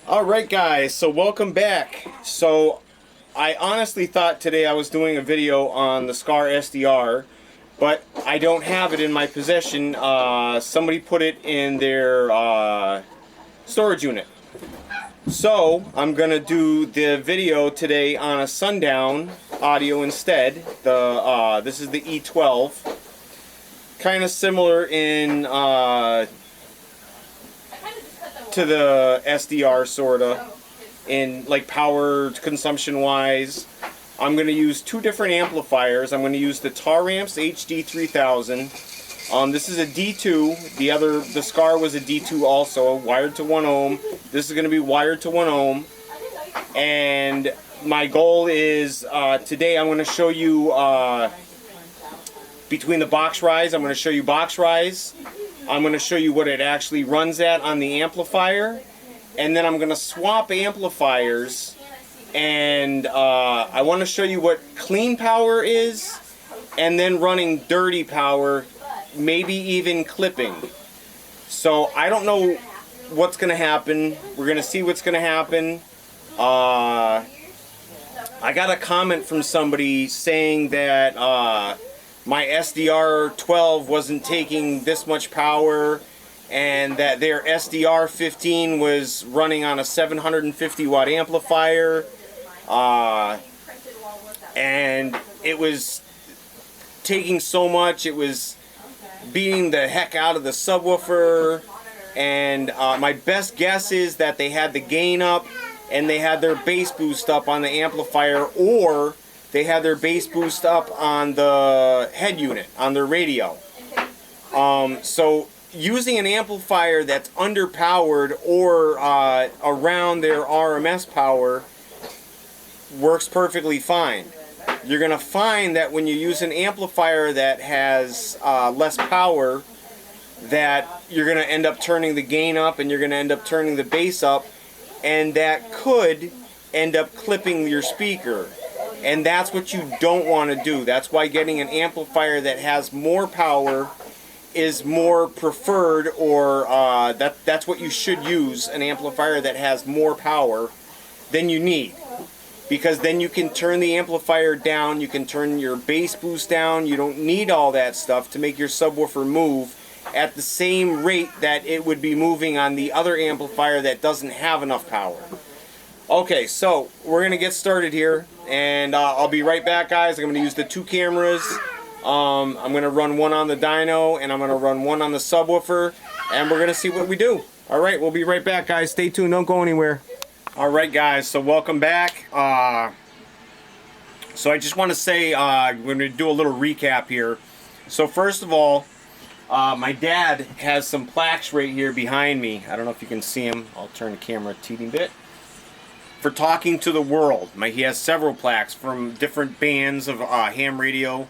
Alright guys, so welcome back. So I honestly thought today I was doing a video on the Scar SDR, but I don't have it in my possession. Somebody put it in their storage unit. So I'm gonna do the video today on a Sundown audio instead. This is the E-12. Kind of similar in to the SDR sorta, in like power consumption wise. I'm going to use two different amplifiers. I'm going to use the Taramps HD3000. This is a D2. The Scar was a D2 also, wired to 1 ohm. This is going to be wired to 1 ohm. And my goal is today I'm going to show you between the box rise. I'm going to show you box rise. I'm going to show you what it actually runs at on the amplifier, and then I'm going to swap amplifiers, and I want to show you what clean power is, and then running dirty power, maybe even clipping. So I don't know what's going to happen. We're going to see what's going to happen. I got a comment from somebody saying that my SDR12 wasn't taking this much power, and that their SDR15 was running on a 750 watt amplifier, and it was taking so much, it was beating the heck out of the subwoofer. And my best guess is that they had the gain up and they had their bass boost up on the amplifier, or they had their bass boost up on the head unit, on their radio. So using an amplifier that's underpowered or around their RMS power works perfectly fine. You're going to find that when you use an amplifier that has less power, that you're going to end up turning the gain up and you're going to end up turning the bass up, and that could end up clipping your speaker. And that's what you don't want to do. That's why getting an amplifier that has more power is more preferred, or that's what you should use, an amplifier that has more power than you need. Because then you can turn the amplifier down, you can turn your bass boost down, you don't need all that stuff to make your subwoofer move at the same rate that it would be moving on the other amplifier that doesn't have enough power. Okay, so we're going to get started here, and I'll be right back, guys. I'm going to use the two cameras. I'm going to run one on the dyno, and I'm going to run one on the subwoofer, and we're going to see what we do. Alright, we'll be right back, guys. Stay tuned, don't go anywhere. Alright, guys, so welcome back. So I just want to say, we're going to do a little recap here. So first of all, my dad has some plaques right here behind me. I don't know if you can see them. I'll turn the camera a teeny bit. For talking to the world. He has several plaques from different bands of ham radio,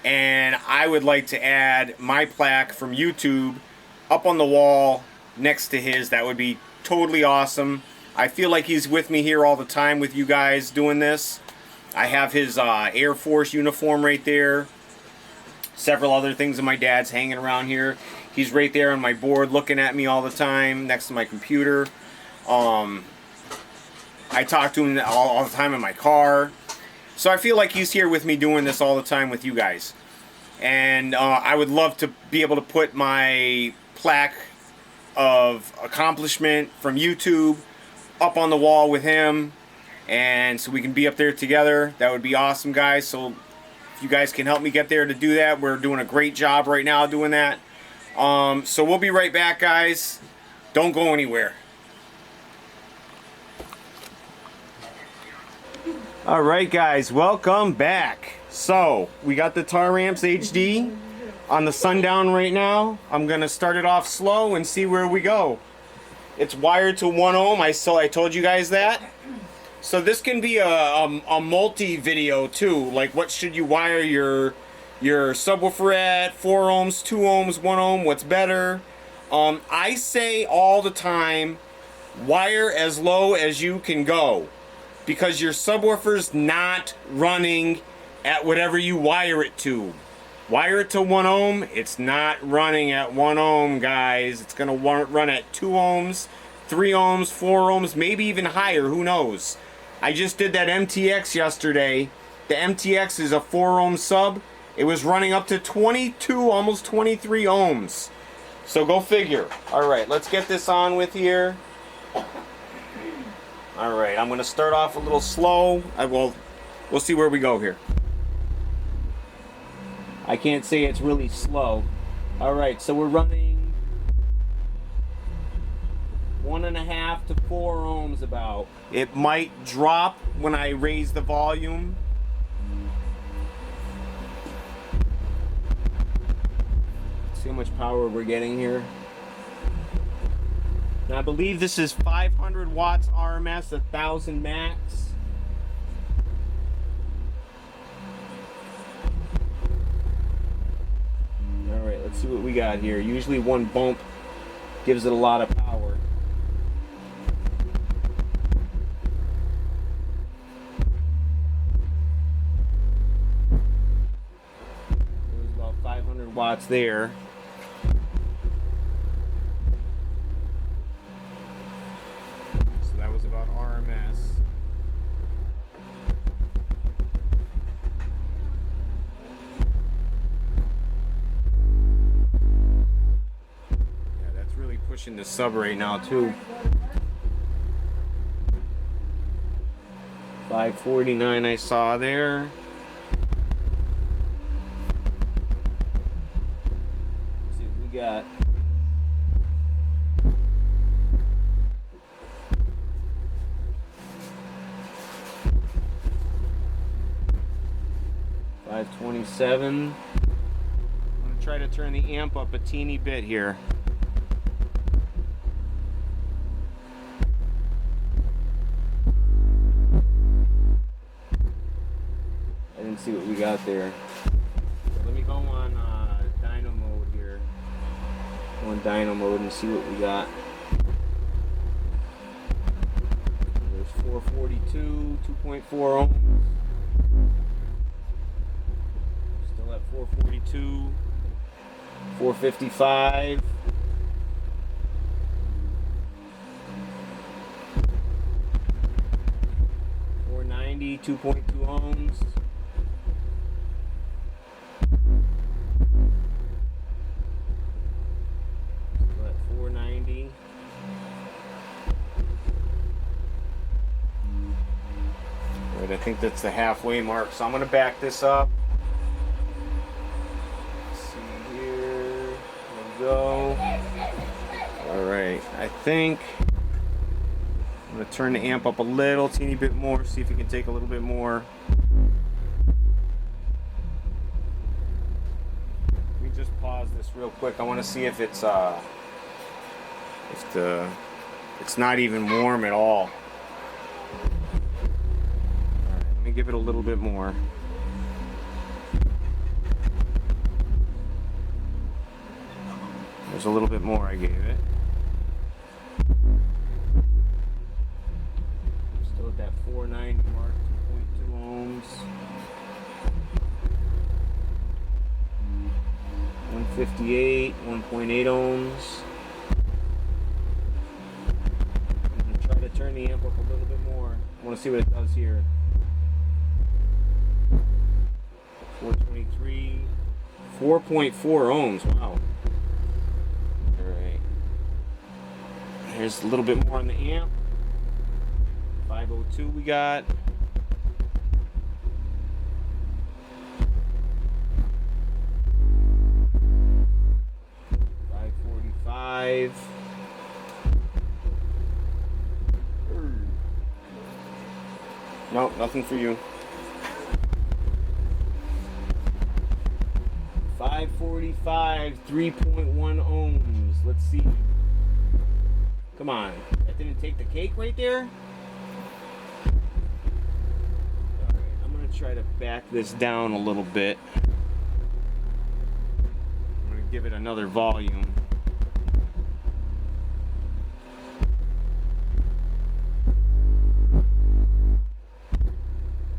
and I would like to add my plaque from YouTube up on the wall next to his. That would be totally awesome. I feel like he's with me here all the time with you guys doing this. I have his Air Force uniform right there. Several other things of my dad's hanging around here. He's right there on my board looking at me all the time next to my computer. I talk to him all the time in my car. So I feel like he's here with me doing this all the time with you guys. And I would love to be able to put my plaque of accomplishment from YouTube up on the wall with him. And so we can be up there together. That would be awesome, guys. So if you guys can help me get there to do that, we're doing a great job right now doing that. So we'll be right back, guys. Don't go anywhere. Alright, guys, welcome back. So we got the Taramps HD on the Sundown right now. I'm gonna start it off slow and see where we go. It's wired to 1 ohm. I told you guys that. So this can be a multi video too. Like, what should you wire your subwoofer at? 4 ohms, 2 ohms, 1 ohm, what's better? I say all the time, wire as low as you can go, because your subwoofer's not running at whatever you wire it to. Wire it to 1 ohm, it's not running at 1 ohm, guys. It's gonna run at 2 ohms 3 ohms, 4 ohms, maybe even higher, who knows. I just did that MTX yesterday. The MTX is a 4 ohm sub. It was running up to 22, almost 23 ohms. So go figure. Alright, let's get this on with here. Alright, I'm going to start off a little slow. We'll see where we go here. I can't say it's really slow. Alright, so we're running 1.5 to 4 ohms about. It might drop when I raise the volume. See how much power we're getting here. Now I believe this is 500 watts RMS, 1000 max. Alright, let's see what we got here. Usually one bump gives it a lot of power. There's about 500 watts there. So that was about RMS. Pushing the sub right now too. 549 I saw there. Let's see what we got. $527. I'm gonna try to turn the amp up a teeny bit here. See what we got there. So let me go on dyno mode here. Go on dyno mode and see what we got. There's 442, 2.4 ohms. Still at 442, 455. 490, 2.2 ohms. I think that's the halfway mark, so I'm going to back this up. Let's see here. There we go. Alright, I think I'm going to turn the amp up a little teeny bit more, see if we can take a little bit more. Let me just pause this real quick. I want to see if it's not even warm at all. Give it a little bit more. There's a little bit more I gave it. Still at that 490 mark, 2.2 ohms. 158, 1.8 ohms. I'm going to try to turn the amp up a little bit more. I want to see what it does here. 423, 4.4 ohms, wow. Alright. Here's a little bit more on the amp. 502 we got. 545. Nope, nothing for you. 545, 3.1 ohms. Let's see. Come on. That didn't take the cake right there? Alright, I'm going to try to back this down a little bit. I'm going to give it another volume.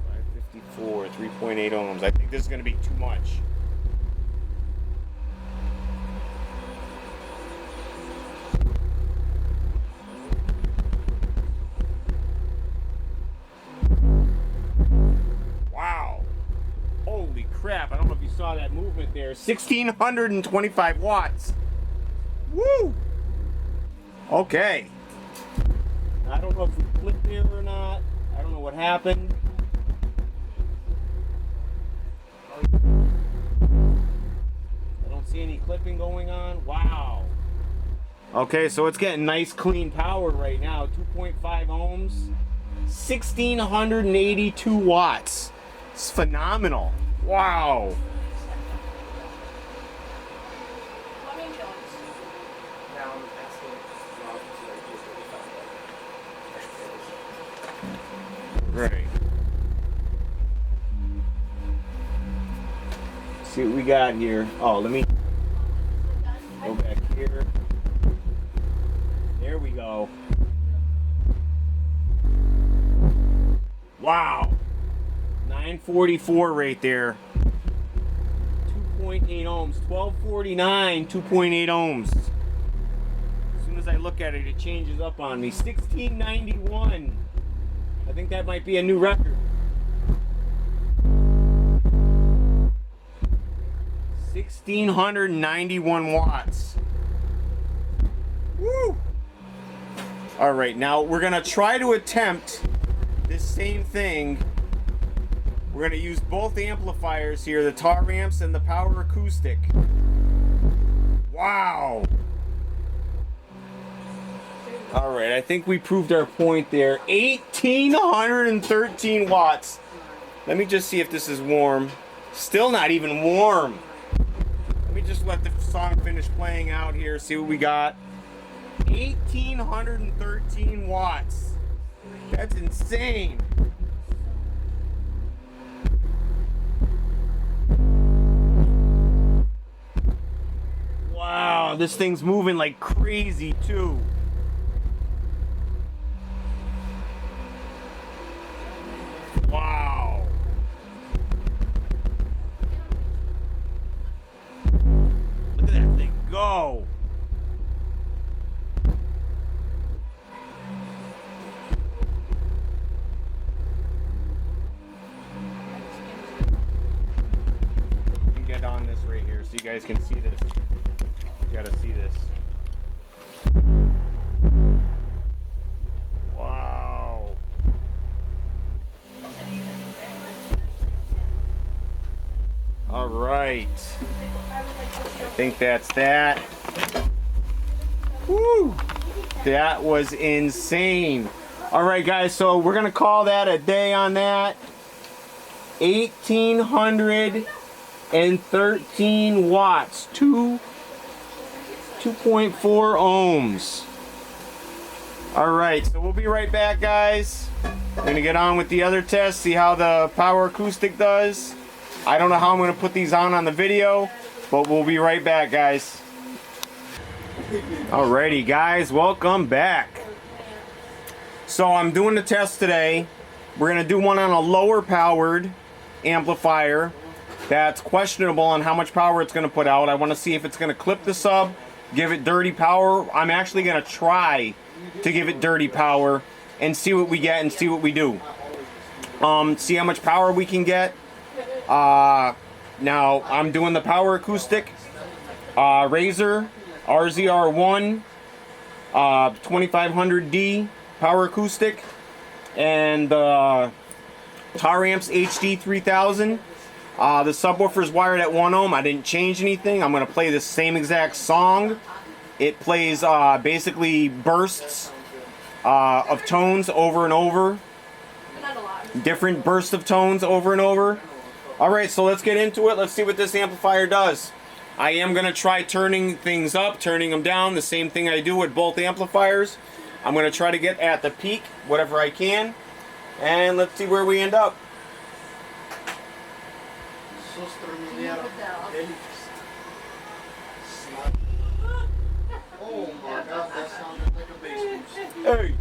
554, 3.8 ohms. I think this is going to be too much. right there. 1,625 watts. Woo! Okay. I don't know if we clipped there or not. I don't know what happened. I don't see any clipping going on. Wow. Okay, so it's getting nice clean power right now. 2.5 ohms. 1,682 watts. It's phenomenal. Wow. Right. See what we got here. Oh, let me go back here. There we go. Wow. 944 right there. 2.8 ohms. 1249, 2.8 ohms. As soon as I look at it, it changes up on me. 1691. I think that might be a new record. 1,691 watts. Woo! All right, now we're gonna try to attempt this same thing. We're gonna use both amplifiers here, the Taramps and the Power Acoustic. Wow! All right, I think we proved our point there. 1,813 watts. Let me just see if this is warm. Still not even warm. Let me just let the song finish playing out here, see what we got. 1,813 watts. That's insane. Wow, this thing's moving like crazy too. Wow. Look at that thing go. You can get on this right here so you guys can see this. You gotta see this. Wow. All right. I think that's that. Woo! That was insane. All right, guys, so we're gonna call that a day on that. 1,813 watts. 2.4 ohms. All right, so we'll be right back, guys. We're gonna get on with the other test, see how the Power Acoustic does. I don't know how I'm gonna put these on the video, but we'll be right back, guys. Alrighty, guys, welcome back. So I'm doing the test today. We're gonna do one on a lower powered amplifier that's questionable on how much power it's gonna put out. I wanna see if it's gonna clip the sub, give it dirty power. I'm actually gonna try to give it dirty power and see what we get and see what we do. See how much power we can get. Now I'm doing the Power Acoustic RZR RZR1 2500D Power Acoustic and the Taramps HD3000. The subwoofer is wired at 1 ohm. I didn't change anything. I'm going to play the same exact song. It plays basically bursts of tones over and over. Different bursts of tones over and over. Alright, so let's get into it. Let's see what this amplifier does. I am going to try turning things up, turning them down. The same thing I do with both amplifiers. I'm going to try to get at the peak, whatever I can. And let's see where we end up. Oh my God, that sounded like a bass boost. Hey!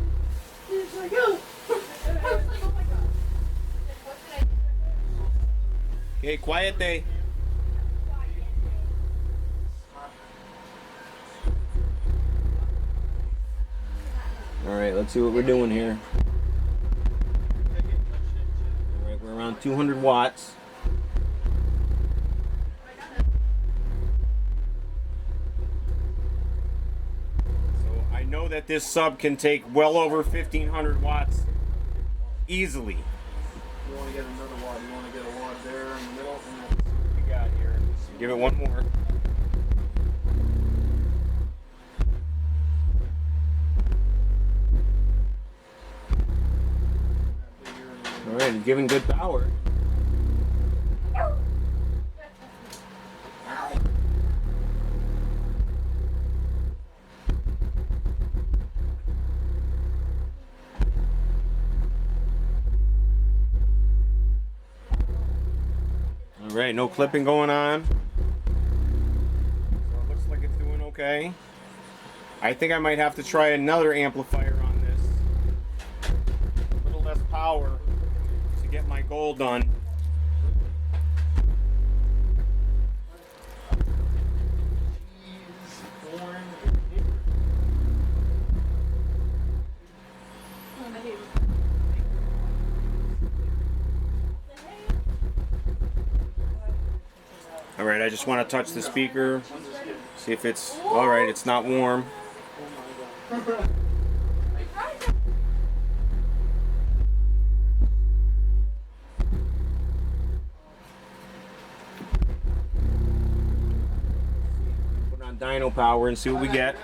Okay, quiet day. Alright, let's see what we're doing here. Alright, we're around 200 watts. know that this sub can take well over 1500 watts easily. You want to get another wad. You want to get a wad there in the middle, and then see what We got here. Give it one more. All right, it's giving good power. All right, no clipping going on. So it looks like it's doing okay. I think I might have to try another amplifier on this. A little less power to get my goal done. All right, I just want to touch the speaker, see if it's all right. It's not warm. Put on dyno power and see what we get.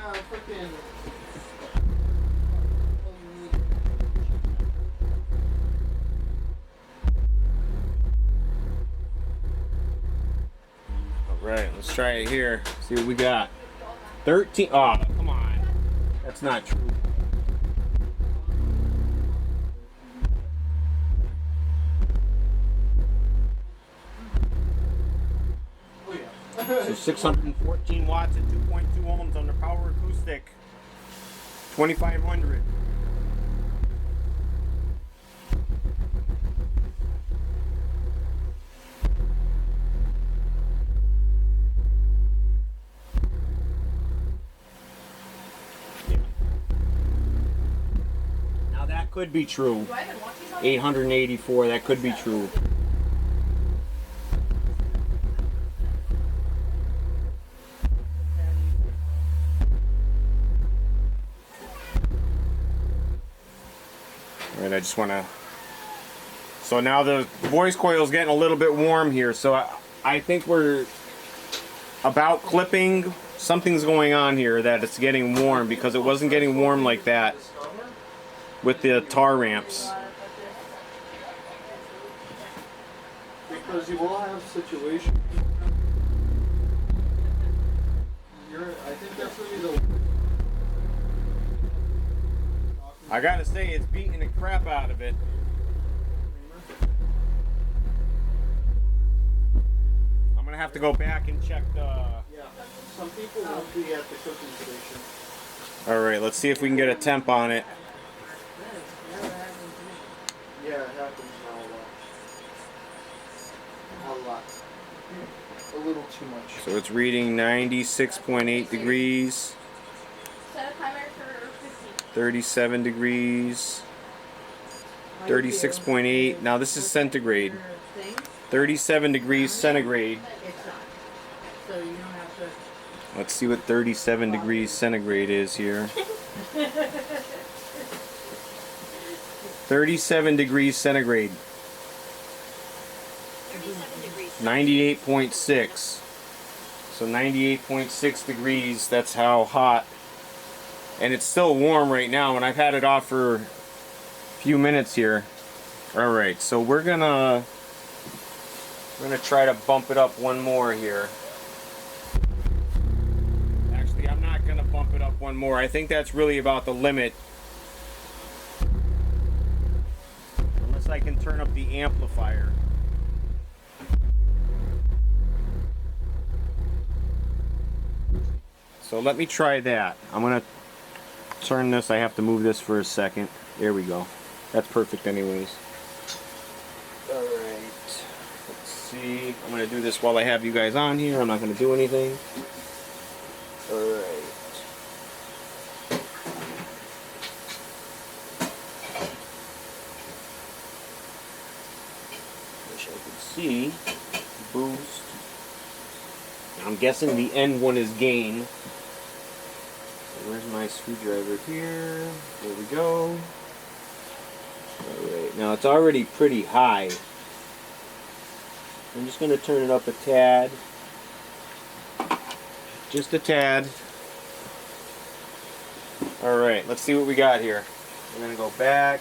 Right, let's try it here. See what we got. 13. Oh, come on. That's not true. So 614 watts at 2.2 ohms on the Power Acoustik 2500. Could be true. 884, that could be true. Alright, I just want to... So now the voice coil is getting a little bit warm here, so I think we're about clipping. Something's going on here that it's getting warm, because it wasn't getting warm like that with the Taramps. Because you will have situations. I think that's really the. I gotta say, it's beating the crap out of it. I'm gonna have to go back and check the. Yeah, some people won't be at the cooking station. All right, let's see if we can get a temp on it. Yeah, it happens now a lot. A little too much. So it's reading 96.8 degrees, Set a timer for 15. 37 degrees, 36.8. Now this is centigrade. 37 degrees centigrade. It's not. So you don't have to. Let's see what 37 degrees centigrade is here. 37 degrees centigrade. 98.6. So 98.6 degrees, that's how hot. And it's still warm right now, and I've had it off for a few minutes here. Alright, so we're gonna try to bump it up one more here. Actually, I'm not gonna bump it up one more. I think that's really about the limit. Unless I can turn up the amplifier. So let me try that. I'm gonna turn this. I have to move this for a second. There we go. That's perfect anyways. Alright. Let's see. I'm gonna do this while I have you guys on here. I'm not gonna do anything. Alright. Wish I could see. Boost. I'm guessing the end one is gain. Where's my screwdriver here? There we go. Alright, now it's already pretty high. I'm just going to turn it up a tad. Just a tad. Alright, let's see what we got here. We're going to go back.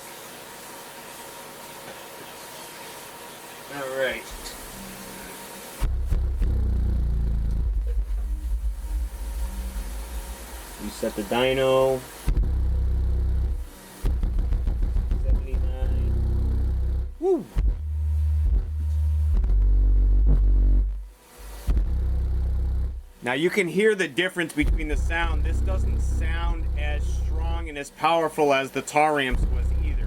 Alright. Reset the dyno. 79. Woo! Now you can hear the difference between the sound. This doesn't sound as strong and as powerful as the Taramps was either.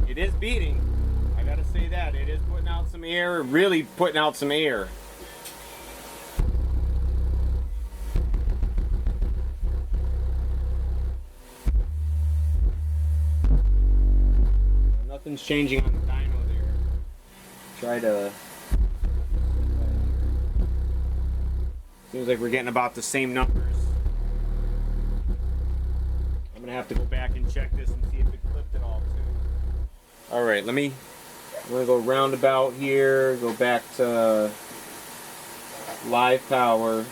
It is beating. I gotta say that. It is putting out some air, really putting out some air. Nothing's changing on the dyno there. Try to... Seems like we're getting about the same numbers. I'm gonna have to go back and check this and see if it clipped at all too. Alright, I'm gonna go roundabout here, go back to live power.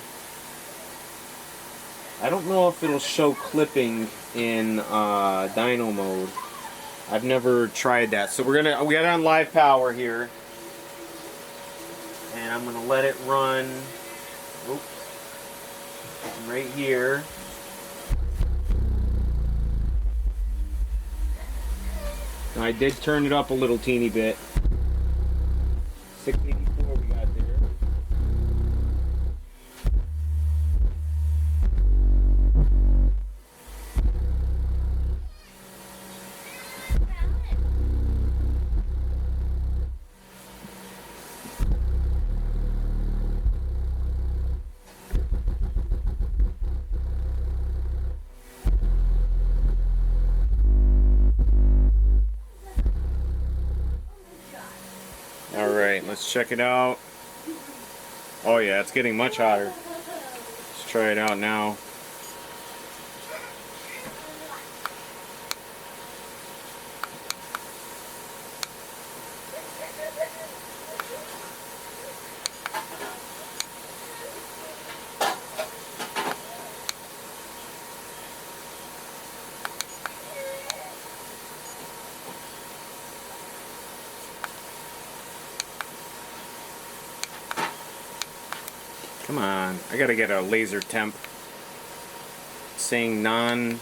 I don't know if it'll show clipping in dyno mode. I've never tried that. So we got it on live power here. And I'm gonna let it run right here. Now I did turn it up a little teeny bit. 684 we got there. Alright, let's check it out. Oh yeah, it's getting much hotter. Let's try it out now. Come on, I gotta get a laser temp. Saying non.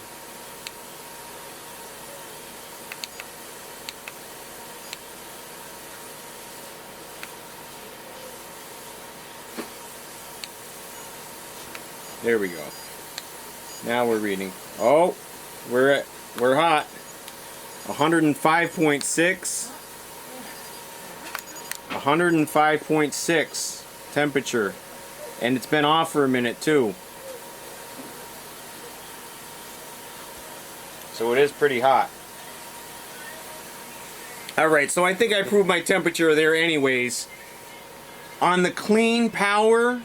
There we go. Now we're reading. Oh, we're hot. 105.6. 105.6 temperature. And it's been off for a minute too. So it is pretty hot. Alright, so I think I proved my temperature there anyways. On the clean power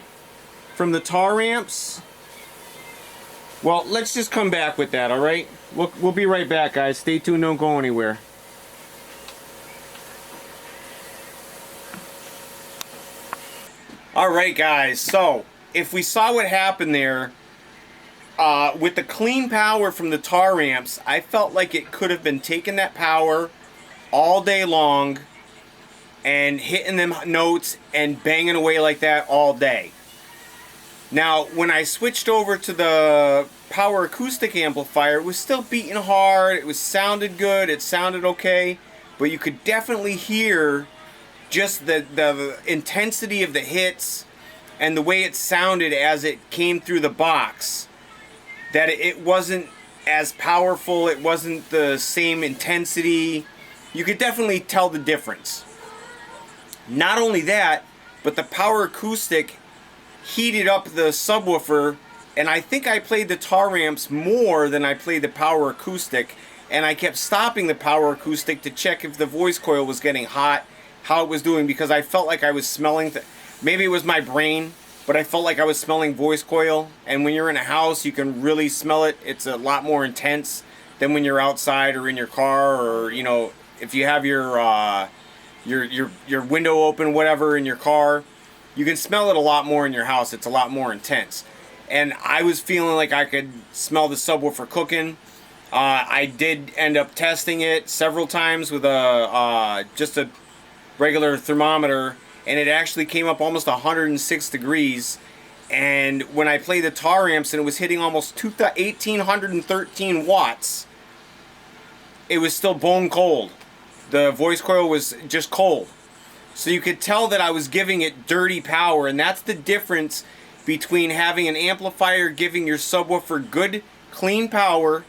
from the Taramps, well, let's just come back with that, alright? We'll be right back, guys. Stay tuned, don't go anywhere. Alright guys, so if we saw what happened there with the clean power from the Taramps, I felt like it could have been taking that power all day long and hitting them notes and banging away like that all day. Now when I switched over to the power acoustic amplifier, it was still beating hard, it sounded good, it sounded okay, but you could definitely hear just the intensity of the hits and the way it sounded as it came through the box, that it wasn't as powerful, it wasn't the same intensity. You could definitely tell the difference. Not only that, but the power acoustic heated up the subwoofer, and I think I played the Taramps more than I played the power acoustic. and I kept stopping the power acoustic to check if the voice coil was getting hot, how it was doing, because I felt like I was smelling, maybe it was my brain, but I felt like I was smelling voice coil. And when you're in a house, you can really smell it. It's a lot more intense than when you're outside or in your car, or, you know, if you have your window open, whatever, in your car, you can smell it a lot more in your house. It's a lot more intense. And I was feeling like I could smell the subwoofer cooking. I did end up testing it several times with just a regular thermometer, and it actually came up almost 106 degrees. And when I played the Taramps and it was hitting almost 1,813 watts, it was still bone cold. The voice coil was just cold. So you could tell that I was giving it dirty power, and that's the difference between having an amplifier giving your subwoofer good, clean power,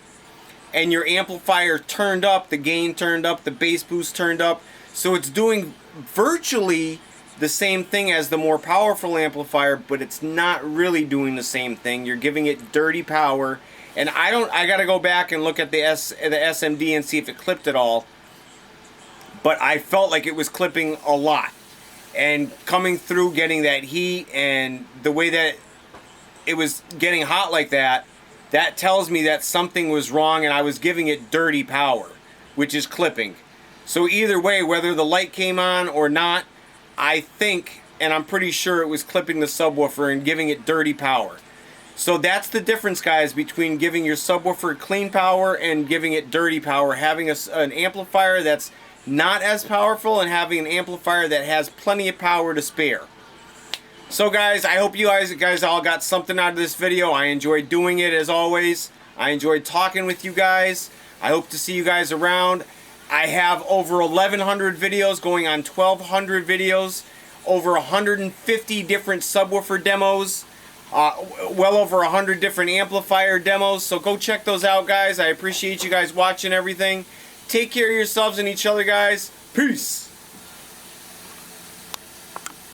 and your amplifier turned up, the gain turned up, the bass boost turned up. So it's doing virtually the same thing as the more powerful amplifier, but it's not really doing the same thing. You're giving it dirty power. And I gotta go back and look at the SMD and see if it clipped at all. But I felt like it was clipping a lot. And coming through, getting that heat, and the way that it was getting hot like that, that tells me that something was wrong and I was giving it dirty power, which is clipping. So either way, whether the light came on or not, I think, and I'm pretty sure it was clipping the subwoofer and giving it dirty power. So that's the difference, guys, between giving your subwoofer clean power and giving it dirty power. Having an amplifier that's not as powerful and having an amplifier that has plenty of power to spare. So guys, I hope you guys all got something out of this video. I enjoyed doing it as always. I enjoyed talking with you guys. I hope to see you guys around. I have over 1,100 videos going on 1,200 videos, over 150 different subwoofer demos, well over 100 different amplifier demos. So go check those out, guys. I appreciate you guys watching everything. Take care of yourselves and each other, guys. Peace.